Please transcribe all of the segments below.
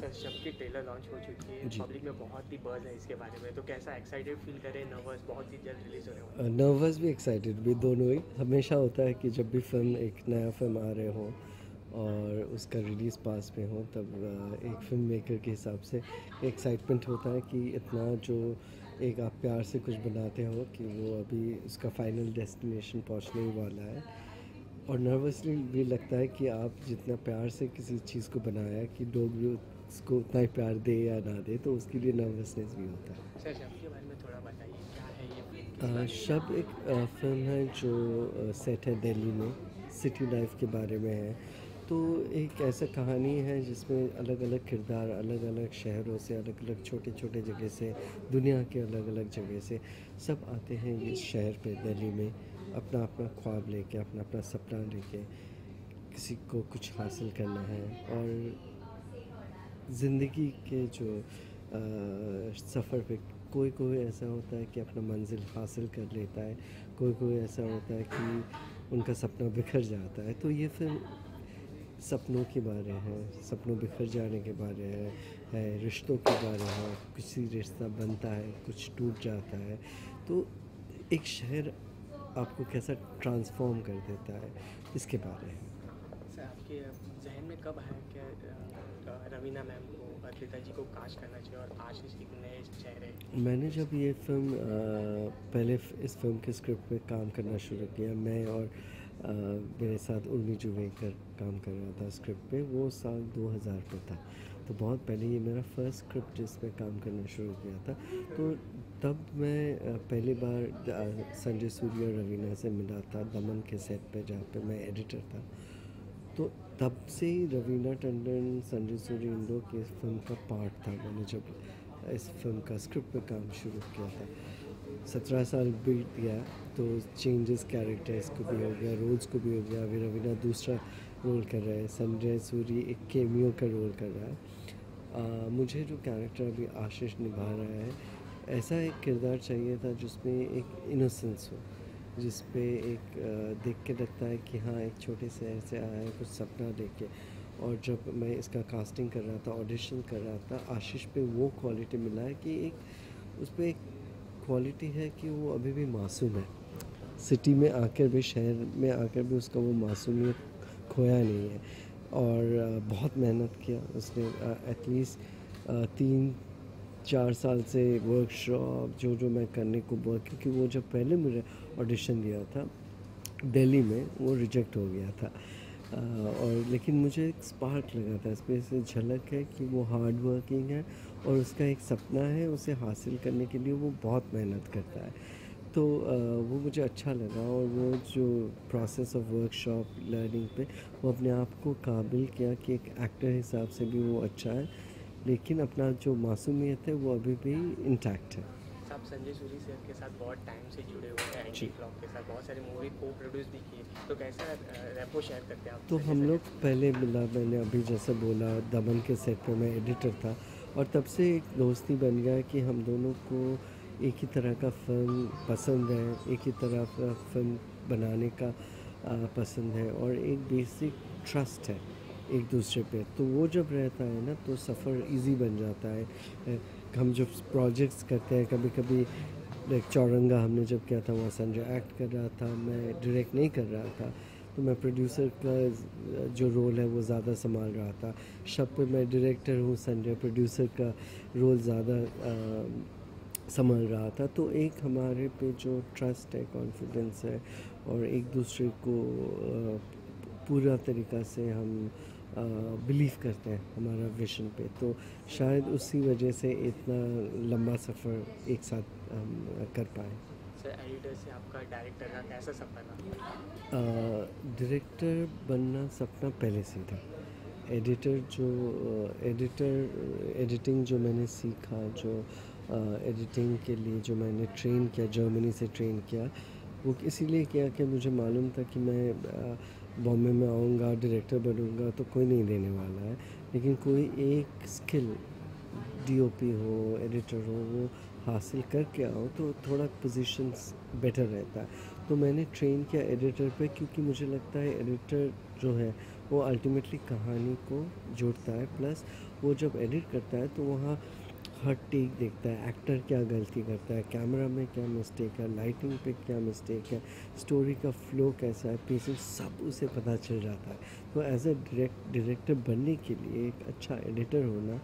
कश्यप की trailer launch हो चुकी है, जी। पब्लिक में बहुत ही बज़ है इसके बारे में, तो कैसा एक्साइटेड फील करें, नर्वस, बहुत ही जल्द रिलीज़ होने वाली है? नर्वस भी एक्साइटेड भी दोनों ही हमेशा होता है कि जब भी फ़िल्म एक नया फ़िल्म आ रहे हो और उसका रिलीज़ पास में हो तब एक फ़िल्म मेकर के हिसाब से एक्साइटमेंट होता है कि इतना जो एक आप प्यार से कुछ बनाते हो कि वो अभी उसका फाइनल डेस्टिनेशन पहुंचने ही वाला है। और नर्वसली भी लगता है कि आप जितना प्यार से किसी चीज़ को बनाया कि लोग भी उसको उतना ही प्यार दे या ना दे, तो उसके लिए नर्वसनेस भी होता है। सर, शब के बारे में थोड़ा बताइए, क्या है ये फ़िल्म, किस बारे में शब एक फ़िल्म है जो सेट है दिल्ली में, सिटी लाइफ के बारे में है। तो एक ऐसा कहानी है जिसमें अलग अलग किरदार अलग अलग शहरों से, अलग अलग छोटे छोटे जगह से, दुनिया के अलग अलग जगह से सब आते हैं इस शहर पे दिल्ली में, अपना अपना ख्वाब लेके, अपना अपना सपना लेके, किसी को कुछ हासिल करना है। और ज़िंदगी के जो सफ़र पे कोई कोई ऐसा होता है कि अपना मंजिल हासिल कर लेता है, कोई कोई ऐसा होता है कि उनका सपना बिखर जाता है। तो ये फिल्म सपनों के बारे है, सपनों बिखर जाने के बारे है रिश्तों के बारे है, किसी रिश्ता बनता है, कुछ टूट जाता है। तो एक शहर आपको कैसा ट्रांसफॉर्म कर देता है, इसके बारे है। सर, आपके ज़हन में कब आया कि रवीना मैम को, अर्पिता जी को कास्ट करना चाहिए और आशीष एक नए चेहरे? मैंने जब ये फ़िल्म पहले इस फ़िल्म के स्क्रिप्ट पे काम करना शुरू किया, मैं और मेरे साथ उर्मी जुवेकर काम कर रहा था स्क्रिप्ट पे, वो साल 2000 पे था। तो बहुत पहले ये मेरा फर्स्ट स्क्रिप्ट जिस पे काम करना शुरू किया था। तो तब मैं पहली बार संजय सूरी और रवीना से मिला था दमन के सेट पे, जहाँ पे मैं एडिटर था। तो तब से ही रवीना टंडन, संजय सूरी इन लोग की इस फिल्म का पार्ट था। मैंने जब इस फिल्म का स्क्रिप्ट पे काम शुरू किया था, 17 साल बीत गया, तो चेंजेस कैरेक्टर्स को भी हो गया, रोल्स को भी हो गया। अभी रवीना दूसरा रोल कर रहा है, संजय सूरी एक केमियो का रोल कर रहा है। मुझे जो कैरेक्टर अभी आशीष निभा रहा है, ऐसा एक किरदार चाहिए था जिसमें एक इनोसेंस हो, जिस पे एक देख के लगता है कि हाँ, एक छोटे शहर से आया है कुछ सपना लेके। और जब मैं इसका कास्टिंग कर रहा था, ऑडिशन कर रहा था, आशीष पे वो क्वालिटी मिला है कि एक उस पे एक क्वालिटी है कि वो अभी भी मासूम है। सिटी में आकर भी, शहर में आकर भी उसका वो मासूमियत खोया नहीं है। और बहुत मेहनत किया उसने, एटलीस्ट 3-4 साल से वर्कशॉप जो मैं करने को बोला, क्योंकि वो जब पहले मुझे ऑडिशन दिया था दिल्ली में, वो रिजेक्ट हो गया था। और लेकिन मुझे एक स्पार्क लगा था, इसमें से झलक है कि वो हार्ड वर्किंग है और उसका एक सपना है, उसे हासिल करने के लिए वो बहुत मेहनत करता है। तो वो मुझे अच्छा लगा। और वो जो प्रोसेस ऑफ वर्कशॉप लर्निंग पे वो अपने आप को काबिल किया कि एक एक्टर हिसाब से भी वो अच्छा है, लेकिन अपना जो मासूमियत है वो अभी भी इंटैक्ट है। आप संजय सूरी सर के साथ बहुत टाइम से जुड़े हुए हैं, एंटी जी। फ्लॉप के साथ बहुत सारी मूवी को प्रोड्यूस भी किए, तो कैसा रेपो शेयर करते हैं आप तो संजय हम सर के लोग साथ? पहले मिला, मैंने अभी जैसे बोला दमन के सेट पे मैं एडिटर था, और तब से एक दोस्ती बन गया कि हम दोनों को एक ही तरह का फ़िल्म पसंद है, एक ही तरह का फ़िल्म बनाने का पसंद है, और एक बेसिक ट्रस्ट है एक दूसरे पे। तो वो जब रहता है ना, तो सफ़र इजी बन जाता है। हम जब प्रोजेक्ट्स करते हैं, कभी कभी लाइक चौरंगा हमने जब किया था, वहाँ संजय एक्ट कर रहा था, मैं डायरेक्ट नहीं कर रहा था, तो मैं प्रोड्यूसर का जो रोल है वो ज़्यादा संभाल रहा था। शब पे मैं डायरेक्टर हूँ, संजय प्रोड्यूसर का रोल ज़्यादा संभाल रहा था। तो एक हमारे पे जो ट्रस्ट है, कॉन्फिडेंस है, और एक दूसरे को पूरा तरीक़ा से हम बिलीव करते हैं हमारा विजन पे, तो शायद उसी वजह से इतना लंबा सफ़र एक साथ हम कर पाए। सर, एडिटर से आपका डायरेक्टर का कैसा सपना था? डायरेक्टर बनना सपना पहले से ही था। एडिटर जो एडिटिंग जो मैंने सीखा, जो एडिटिंग के लिए जो मैंने ट्रेन किया, जर्मनी से ट्रेन किया, वो इसीलिए किया कि मुझे मालूम था कि मैं बॉम्बे में आऊँगा, डायरेक्टर बनूँगा तो कोई नहीं देने वाला है, लेकिन कोई एक स्किल, डीओपी हो, एडिटर हो, वो हासिल करके आओ तो थोड़ा पोजीशंस बेटर रहता है। तो मैंने ट्रेन किया एडिटर पे, क्योंकि मुझे लगता है एडिटर जो है वो अल्टीमेटली कहानी को जोड़ता है। प्लस वो जब एडिट करता है तो वहाँ हर टेक देखता है, एक्टर क्या गलती करता है, कैमरा में क्या मिस्टेक है, लाइटिंग पे क्या मिस्टेक है, स्टोरी का फ्लो कैसा है, पेसिंग, सब उसे पता चल जाता है। तो एज ए डायरेक्टर बनने के लिए एक अच्छा एडिटर होना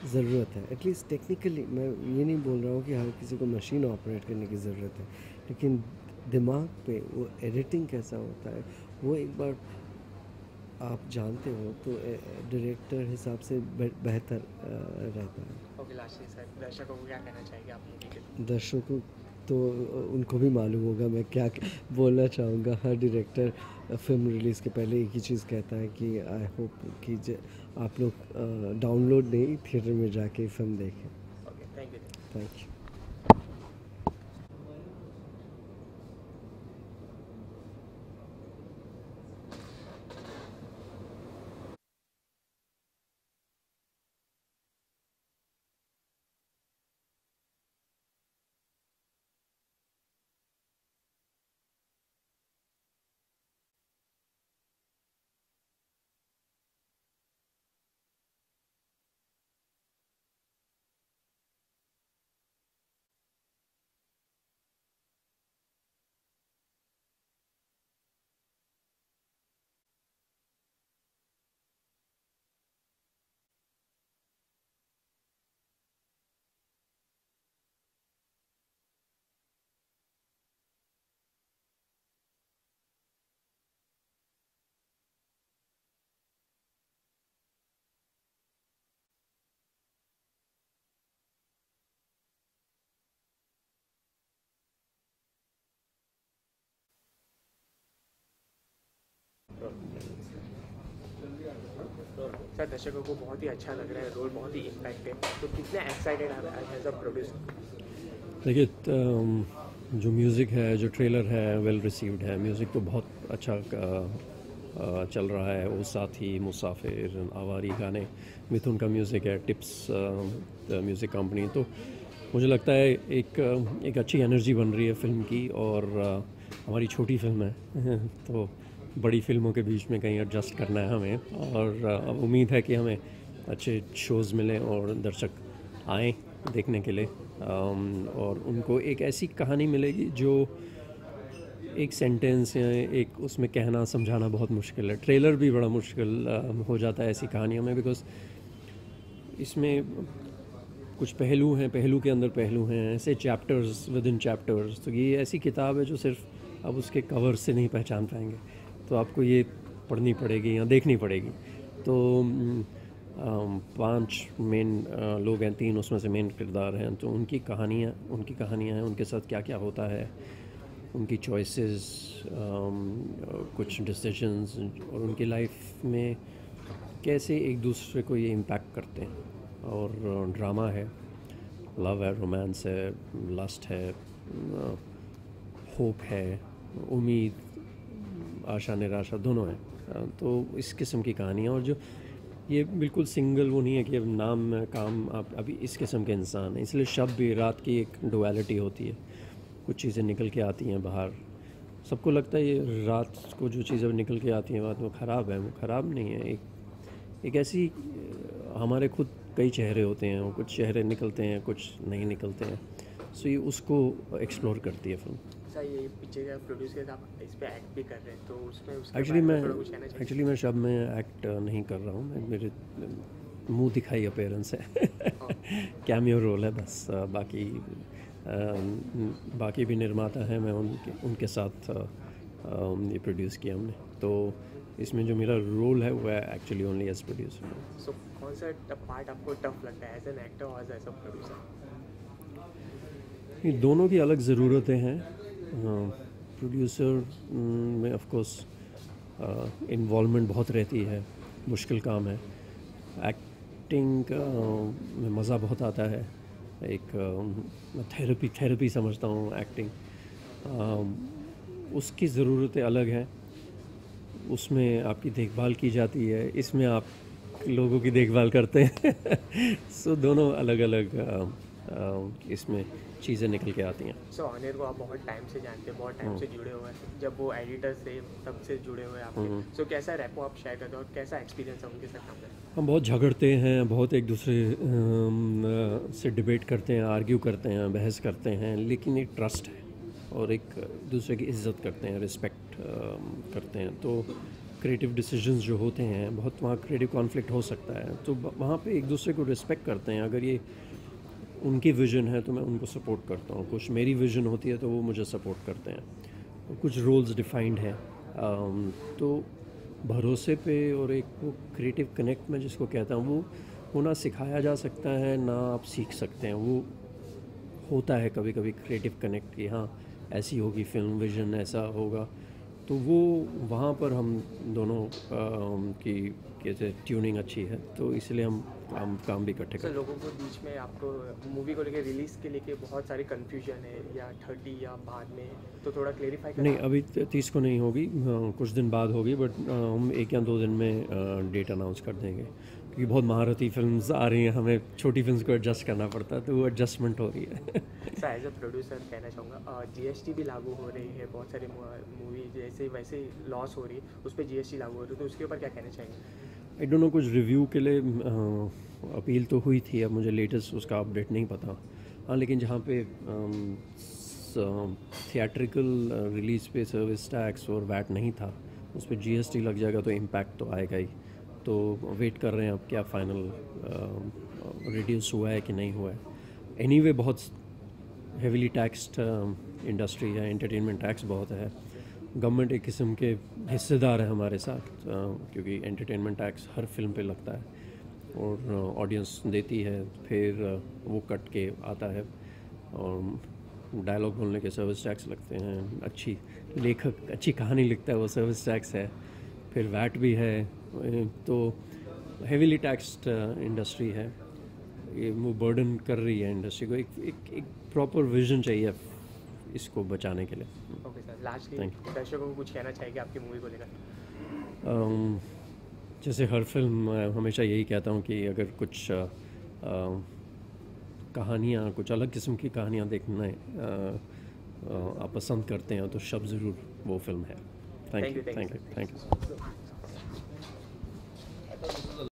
ज़रूरत है। एटलीस्ट टेक्निकली मैं ये नहीं बोल रहा हूँ कि हर किसी को मशीन ऑपरेट करने की ज़रूरत है, लेकिन दिमाग पे वो एडिटिंग कैसा होता है वो एक बार आप जानते हो तो डायरेक्टर हिसाब से बेहतर रहता है। ओके, लास्टली सर, दर्शकों को क्या कहना चाहेंगे आप मूवी के लिए? दर्शकों तो उनको भी मालूम होगा मैं क्या बोलना चाहूँगा। हर डायरेक्टर फिल्म रिलीज़ के पहले एक ही चीज़ कहता है कि आई होप कि आप लोग डाउनलोड नहीं थिएटर में जाके फिल्म देखें। Okay, thank you. Thank you. Sir, दर्शकों को बहुत ही अच्छा लग रहा है, रोल बहुत ही इम्पैक्ट है, तो कितने एक्साइटेड आप एज अ प्रोड्यूसर? देखिए, जो म्यूज़िक है, जो ट्रेलर है, वेल रिसीव्ड है। म्यूज़िक तो बहुत अच्छा चल रहा है। वो साथ ही मुसाफिर, आवारी गाने, मिथुन का म्यूज़िक है, टिप्स म्यूज़िक कंपनी। तो मुझे लगता है एक अच्छी एनर्जी बन रही है फिल्म की। और हमारी छोटी फिल्म है तो बड़ी फिल्मों के बीच में कहीं एडजस्ट करना है हमें। और अब उम्मीद है कि हमें अच्छे शोज़ मिलें और दर्शक आएँ देखने के लिए। और उनको एक ऐसी कहानी मिलेगी जो एक सेंटेंस या एक उसमें कहना समझाना बहुत मुश्किल है। ट्रेलर भी बड़ा मुश्किल हो जाता है ऐसी कहानियों में, बिकॉज़ इसमें कुछ पहलू हैं, पहलू के अंदर पहलू हैं, ऐसे चैप्टर्स विद इन चैप्टर्स। तो ये ऐसी किताब है जो सिर्फ अब उसके कवर से नहीं पहचान पाएंगे, तो आपको ये पढ़नी पड़ेगी या देखनी पड़ेगी। तो 5 मेन लोग हैं, 3 उसमें से मेन किरदार हैं। तो उनकी कहानियाँ हैं, उनके साथ क्या क्या होता है, उनकी चॉइसेस, कुछ डिसीजंस, और उनकी लाइफ में कैसे एक दूसरे को ये इम्पैक्ट करते हैं। और ड्रामा है, लव है, रोमांस है, लस्ट है, होप है, उम्मीद, आशा निराशा दोनों हैं। तो इस किस्म की कहानियाँ। और जो ये बिल्कुल सिंगल वो नहीं है कि अब नाम में काम, आप अभी इस किस्म के इंसान हैं, इसलिए शब भी रात की एक डुअलिटी होती है। कुछ चीज़ें निकल के आती हैं बाहर, सबको लगता है ये रात को जो चीज़ें निकल के आती हैं बात वो ख़राब है। वो ख़राब नहीं है। एक ऐसी हमारे खुद कई चेहरे होते हैं, वो कुछ चेहरे निकलते हैं, कुछ नहीं निकलते हैं। सो ये उसको एक्सप्लोर करती है फिल्म। सर, ये पिक्चर का प्रोड्यूस किया था, आप इस पे एक्ट भी कर रहे हैं, तो उसमें उसके बारे में थोड़ा कुछ कहना चाहिए? एक्चुअली मैं शब में एक्ट नहीं कर रहा हूँ। मेरे मुंह दिखाई अपीयरेंस है कैमियो रोल है बस। बाकी भी निर्माता हैं, मैं उनके साथ ये प्रोड्यूस किया हमने। तो इसमें जो मेरा रोल है वो है एक्चुअली ओनली एज प्रोड्यूसर। सो कौन सा पार्ट आपको टफ लगता है एज एन एक्टर और एज अ प्रोड्यूसर? ये दोनों की अलग ज़रूरतें हैं। प्रोड्यूसर में ऑफ कोर्स इन्वॉल्वमेंट बहुत रहती है, मुश्किल काम है। एक्टिंग में मज़ा बहुत आता है। एक थेरेपी समझता हूँ एक्टिंग। उसकी ज़रूरतें अलग हैं, उसमें आपकी देखभाल की जाती है, इसमें आप लोगों की देखभाल करते हैं सो दोनों अलग अलग इसमें चीज़ें निकल के आती हैं। सो अनिल को आप बहुत टाइम से जानते हैं, बहुत टाइम से जुड़े हुए हैं, जब वो एडिटर से तब से जुड़े हुए हैं आपके। सो कैसा रैपो आप शेयर करते हो और कैसा एक्सपीरियंस है उनके साथ काम करने? हम बहुत झगड़ते हैं, बहुत एक दूसरे से डिबेट करते हैं, आर्ग्यू करते हैं, बहस करते हैं, लेकिन एक ट्रस्ट है और एक दूसरे की इज्जत करते हैं, रिस्पेक्ट करते हैं। तो क्रिएटिव डिसीजंस जो होते हैं, बहुत वहाँ क्रिएटिव कॉन्फ्लिक्ट हो सकता है, तो वहाँ पे एक दूसरे को रिस्पेक्ट करते हैं। अगर ये उनकी विज़न है तो मैं उनको सपोर्ट करता हूँ, कुछ मेरी विज़न होती है तो वो मुझे सपोर्ट करते हैं। कुछ रोल्स डिफाइंड हैं, तो भरोसे पे और एक वो क्रिएटिव कनेक्ट में जिसको कहता हूँ, वो ना सिखाया जा सकता है ना आप सीख सकते हैं। वो होता है कभी कभी क्रिएटिव कनेक्ट कि हाँ ऐसी होगी फिल्म, विजन ऐसा होगा, तो वो वहाँ पर हम दोनों की कैसे ट्यूनिंग अच्छी है, तो इसलिए हम काम भी इकट्ठे सर करते हैं। लोगों को बीच में आपको मूवी को लेकर रिलीज़ के लेके बहुत सारी कन्फ्यूजन है, या 30 या बाद में, तो थोड़ा क्लेरिफाई करें। नहीं, अभी 30 को नहीं होगी, कुछ दिन बाद होगी, बट हम 1 या 2 दिन में डेट अनाउंस कर देंगे, क्योंकि बहुत महारथी फिल्म्स आ रही हैं, हमें छोटी फिल्म्स को एडजस्ट करना पड़ता है, तो वो एडजस्टमेंट हो रही है। सर एज अ प्रोड्यूसर कहना चाहूँगा, जीएसटी भी लागू हो रही है, बहुत सारी मूवी जैसे वैसे लॉस हो रही है, उस पर जीएसटी लागू हो रही है, तो उसके ऊपर क्या कहना चाहेंगे? आई डोंट नो, कुछ रिव्यू के लिए अपील तो हुई थी, अब मुझे लेटेस्ट उसका अपडेट नहीं पता। हाँ, लेकिन जहाँ पे थिएट्रिकल रिलीज़ पे सर्विस टैक्स और वैट नहीं था, उस पर जीएसटी लग जाएगा, तो इम्पैक्ट तो आएगा ही। तो वेट कर रहे हैं अब क्या फ़ाइनल रिड्यूस हुआ है कि नहीं हुआ है। एनीवे बहुत हेविली टैक्स्ड इंडस्ट्री है, एंटरटेनमेंट टैक्स बहुत है, गवर्नमेंट एक किस्म के हिस्सेदार है हमारे साथ, क्योंकि एंटरटेनमेंट टैक्स हर फिल्म पे लगता है और ऑडियंस देती है, फिर वो कट के आता है, और डायलॉग बोलने के सर्विस टैक्स लगते हैं, अच्छी लेखक अच्छी कहानी लिखता है वो सर्विस टैक्स है, फिर वैट भी है, तो हेविली टैक्स्ड इंडस्ट्री है, ये वो बर्डन कर रही है इंडस्ट्री को। एक प्रॉपर विजन चाहिए इसको बचाने के लिए। ओके सर, लास्टली Thank दर्शकों को कुछ कहना चाहेंगे आपकी मूवी को लेकर? जैसे हर फिल्म हमेशा यही कहता हूँ कि अगर कुछ कहानियाँ, कुछ अलग किस्म की कहानियाँ देखना आप पसंद करते हैं तो शब ज़रूर वो फिल्म है। Thank you, thank you, thank you.